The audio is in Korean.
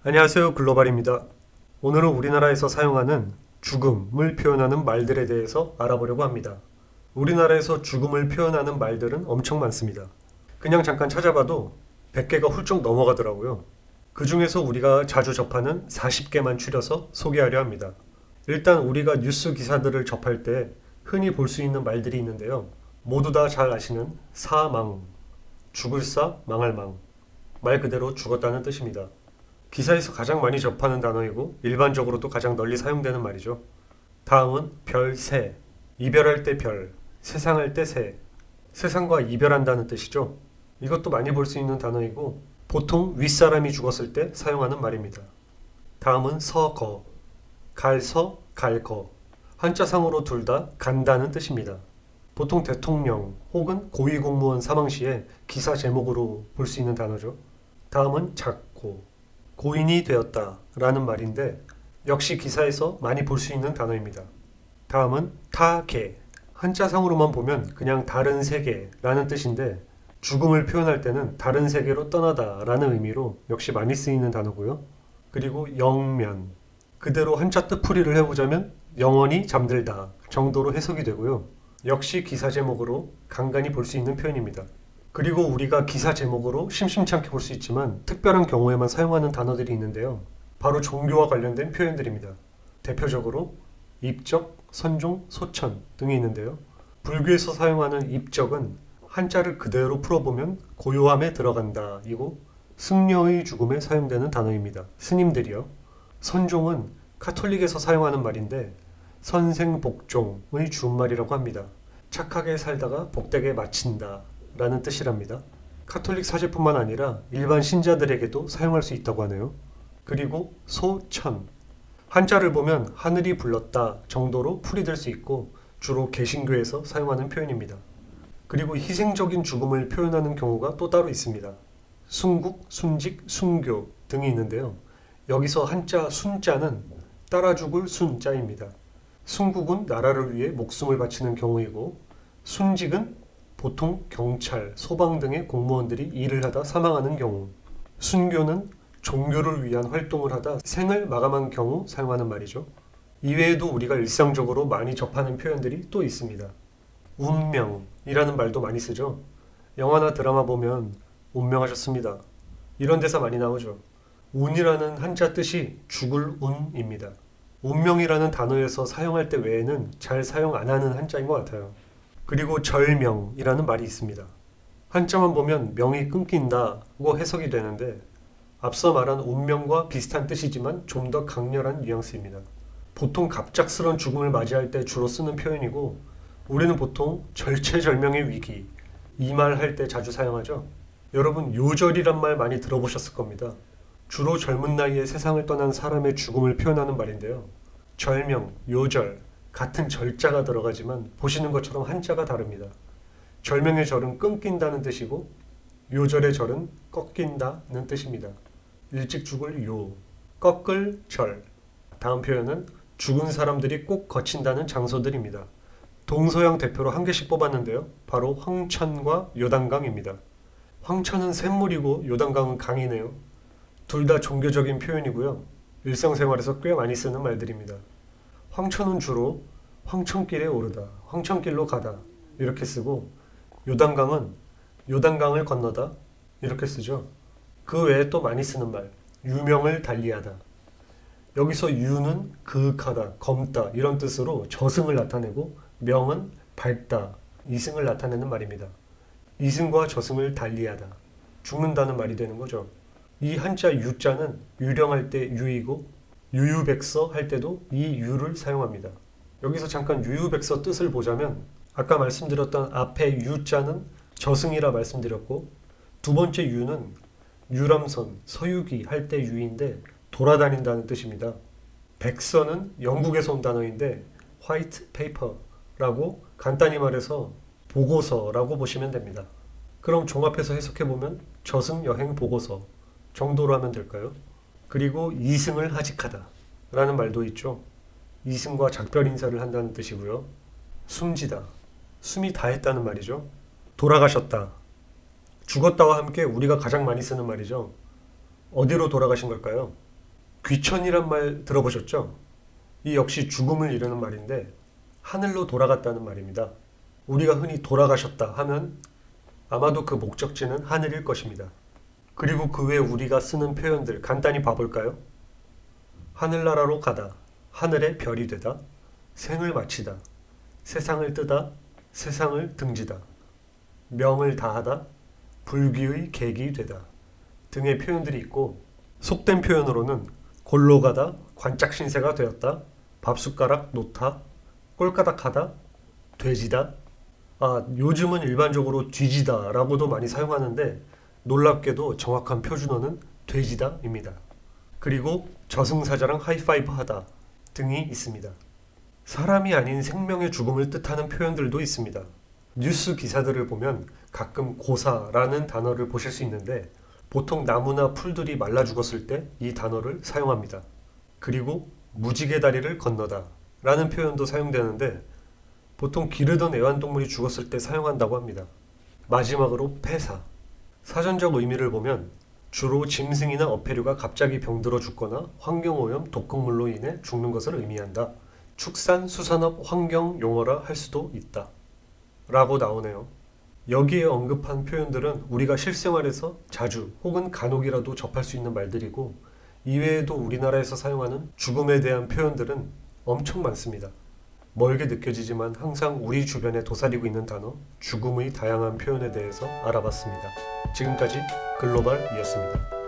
안녕하세요. 글로벌입니다. 오늘은 우리나라에서 사용하는 죽음을 표현하는 말들에 대해서 알아보려고 합니다. 우리나라에서 죽음을 표현하는 말들은 엄청 많습니다. 그냥 잠깐 찾아봐도 100개가 훌쩍 넘어가더라고요. 그 중에서 우리가 자주 접하는 40개만 추려서 소개하려 합니다. 일단 우리가 뉴스 기사들을 접할 때 흔히 볼 수 있는 말들이 있는데요. 모두 다 잘 아시는 사망, 죽을 사, 망할 망. 말 그대로 죽었다는 뜻입니다. 기사에서 가장 많이 접하는 단어이고 일반적으로도 가장 널리 사용되는 말이죠. 다음은 별세, 이별할 때 별, 세상할 때 새, 세상과 이별한다는 뜻이죠. 이것도 많이 볼 수 있는 단어이고 보통 윗사람이 죽었을 때 사용하는 말입니다. 다음은 서거, 갈서, 갈거, 한자상으로 둘 다 간다는 뜻입니다. 보통 대통령 혹은 고위공무원 사망 시에 기사 제목으로 볼 수 있는 단어죠. 다음은 작고, 고인이 되었다 라는 말인데 역시 기사에서 많이 볼 수 있는 단어입니다. 다음은 타계, 한자상으로만 보면 그냥 다른 세계라는 뜻인데 죽음을 표현할 때는 다른 세계로 떠나다 라는 의미로 역시 많이 쓰이는 단어고요. 그리고 영면, 그대로 한자 뜻풀이를 해보자면 영원히 잠들다 정도로 해석이 되고요. 역시 기사 제목으로 간간히 볼 수 있는 표현입니다. 그리고 우리가 기사 제목으로 심심찮게 볼 수 있지만 특별한 경우에만 사용하는 단어들이 있는데요. 바로 종교와 관련된 표현들입니다. 대표적으로 입적, 선종, 소천 등이 있는데요. 불교에서 사용하는 입적은 한자를 그대로 풀어보면 고요함에 들어간다 이고 승려의 죽음에 사용되는 단어입니다. 스님들이요. 선종은 카톨릭에서 사용하는 말인데 선생복종의 주말이라고 합니다. 착하게 살다가 복되게 마친다 라는 뜻이랍니다. 카톨릭 사제뿐만 아니라 일반 신자들에게도 사용할 수 있다고 하네요. 그리고 소천, 한자를 보면 하늘이 불렀다 정도로 풀이될 수 있고 주로 개신교에서 사용하는 표현입니다. 그리고 희생적인 죽음을 표현하는 경우가 또 따로 있습니다. 순국, 순직, 순교 등이 있는데요. 여기서 한자 순자는 따라 죽을 순자입니다. 순국은 나라를 위해 목숨을 바치는 경우이고 순직은 보통 경찰, 소방 등의 공무원들이 일을 하다 사망하는 경우, 순교는 종교를 위한 활동을 하다 생을 마감한 경우 사용하는 말이죠. 이외에도 우리가 일상적으로 많이 접하는 표현들이 또 있습니다. 운명이라는 말도 많이 쓰죠. 영화나 드라마 보면 운명하셨습니다. 이런 대사 많이 나오죠. 운이라는 한자 뜻이 죽을 운입니다. 운명이라는 단어에서 사용할 때 외에는 잘 사용 안 하는 한자인 것 같아요. 그리고 절명이라는 말이 있습니다. 한자만 보면 명이 끊긴다고 해석이 되는데 앞서 말한 운명과 비슷한 뜻이지만 좀 더 강렬한 뉘앙스입니다. 보통 갑작스런 죽음을 맞이할 때 주로 쓰는 표현이고 우리는 보통 절체절명의 위기, 이 말 할 때 자주 사용하죠. 여러분 요절이란 말 많이 들어보셨을 겁니다. 주로 젊은 나이에 세상을 떠난 사람의 죽음을 표현하는 말인데요. 절명, 요절, 같은 절자가 들어가지만 보시는 것처럼 한자가 다릅니다. 절명의 절은 끊긴다는 뜻이고 요절의 절은 꺾인다는 뜻입니다. 일찍 죽을 요, 꺾을 절. 다음 표현은 죽은 사람들이 꼭 거친다는 장소들입니다. 동서양 대표로 한 개씩 뽑았는데요. 바로 황천과 요단강입니다. 황천은 샘물이고 요단강은 강이네요. 둘 다 종교적인 표현이고요. 일상생활에서 꽤 많이 쓰는 말들입니다. 황천은 주로 황천길에 오르다, 황천길로 가다 이렇게 쓰고 요단강은 요단강을 건너다 이렇게 쓰죠. 그 외에 또 많이 쓰는 말, 유명을 달리하다. 여기서 유는 그윽하다, 검다 이런 뜻으로 저승을 나타내고 명은 밝다, 이승을 나타내는 말입니다. 이승과 저승을 달리하다, 죽는다는 말이 되는 거죠. 이 한자 유자는 유령할 때 유이고 유유백서 할 때도 이 유를 사용합니다. 여기서 잠깐 유유백서 뜻을 보자면 아까 말씀드렸던 앞에 유자는 저승이라 말씀드렸고 두 번째 유는 유람선, 서유기 할 때 유인데 돌아다닌다는 뜻입니다. 백서는 영국에서 온 단어인데 화이트 페이퍼라고 간단히 말해서 보고서라고 보시면 됩니다. 그럼 종합해서 해석해보면 저승 여행 보고서 정도로 하면 될까요? 그리고 이승을 하직하다 라는 말도 있죠. 이승과 작별 인사를 한다는 뜻이고요. 숨지다, 숨이 다했다는 말이죠. 돌아가셨다, 죽었다와 함께 우리가 가장 많이 쓰는 말이죠. 어디로 돌아가신 걸까요? 귀천이란 말 들어보셨죠? 이 역시 죽음을 이르는 말인데 하늘로 돌아갔다는 말입니다. 우리가 흔히 돌아가셨다 하면 아마도 그 목적지는 하늘일 것입니다. 그리고 그 외에 우리가 쓰는 표현들 간단히 봐볼까요? 하늘나라로 가다, 하늘의 별이 되다, 생을 마치다, 세상을 뜨다, 세상을 등지다, 명을 다하다, 불귀의 객이 되다 등의 표현들이 있고, 속된 표현으로는 골로 가다, 관짝신세가 되었다, 밥숟가락 놓다, 꼴까닥하다, 돼지다. 요즘은 일반적으로 뒤지다 라고도 많이 사용하는데 놀랍게도 정확한 표준어는 돼지다입니다. 그리고 저승사자랑 하이파이브 하다 등이 있습니다. 사람이 아닌 생명의 죽음을 뜻하는 표현들도 있습니다. 뉴스 기사들을 보면 가끔 고사라는 단어를 보실 수 있는데 보통 나무나 풀들이 말라 죽었을 때 이 단어를 사용합니다. 그리고 무지개 다리를 건너다 라는 표현도 사용되는데 보통 기르던 애완동물이 죽었을 때 사용한다고 합니다. 마지막으로 폐사. 사전적 의미를 보면 주로 짐승이나 어패류가 갑자기 병들어 죽거나 환경오염, 독극물로 인해 죽는 것을 의미한다. 축산, 수산업, 환경 용어라 할 수도 있다. 라고 나오네요. 여기에 언급한 표현들은 우리가 실생활에서 자주 혹은 간혹이라도 접할 수 있는 말들이고 이외에도 우리나라에서 사용하는 죽음에 대한 표현들은 엄청 많습니다. 멀게 느껴지지만 항상 우리 주변에 도사리고 있는 단어, 죽음의 다양한 표현에 대해서 알아봤습니다. 지금까지 글로벌이었습니다.